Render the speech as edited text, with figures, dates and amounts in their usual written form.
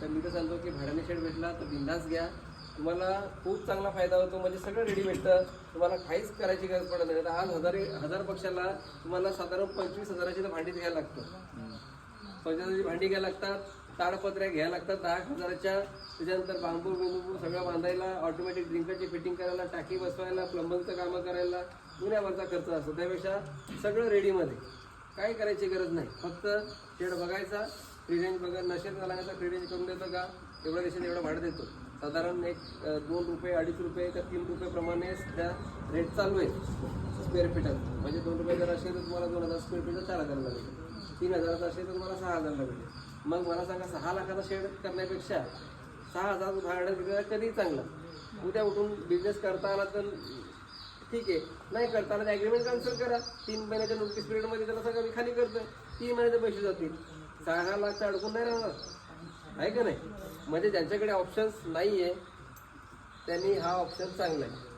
तर मी तर सांगतो की भाड्याने शेड भेटला तर बिंदास घ्या, तुम्हाला खूप चांगला फायदा होतो. म्हणजे सगळं रेडी भेटतं, तुम्हाला काहीच करायची गरज पडत नाही. तर आज हजार पक्षाला तुम्हाला साधारण 25,000ची तर भांडी घ्यायला लागतं, 25,000ची भांडी घ्यायला लागतात, ताडपत्र्या घ्यायला लागतात 10,000च्या. त्याच्यानंतर बांबू सगळं बांधायला, ऑटोमॅटिक ड्रिंकरची फिटिंग करायला, टाकी बसवायला, प्लंबिंगचं कामं करायला दुनियाभरचा खर्च असतो. त्यापेक्षा सगळं रेडीमध्ये, काही करायची गरज नाही. फक्त शेड बघायचा, फ्री रेंज बघा, नसेल का लागायचा फ्री रेंज करून देतो का, एवढ्या देशात एवढं भाडं देतो. साधारण एक 2 रुपये, 2.5 रुपये का 3 रुपये प्रमाणे सध्या रेट चालू आहे स्क्वेअर फीटाचं. म्हणजे 2 रुपये जर असेल तर तुम्हाला 2,000 स्क्वेअर फीटचं 4,000 लागेल, 3,000चं असेल तर तुम्हाला 6,000 लागेल. मग मला सांगा 6 लाखाचा शेड करण्यापेक्षा 6,000 भाडं दिलेला कधीही चांगलं. उद्या उठून बिझनेस करता आला तर ठीक आहे, नाही करता आला तर ॲग्रीमेंट कॅन्सल करा. 3 महिन्याच्या नोटीस पिरियडमध्ये त्याला सगळं मी खाली करतोय, 3 महिन्याचे पैसे जातील. 6 लाखचं अडकून नाही राहणार, आहे का नाही. म्हणजे ज्यांच्याकडे ऑप्शन्स नाही आहे त्यांनी हा ऑप्शन चांगला आहे.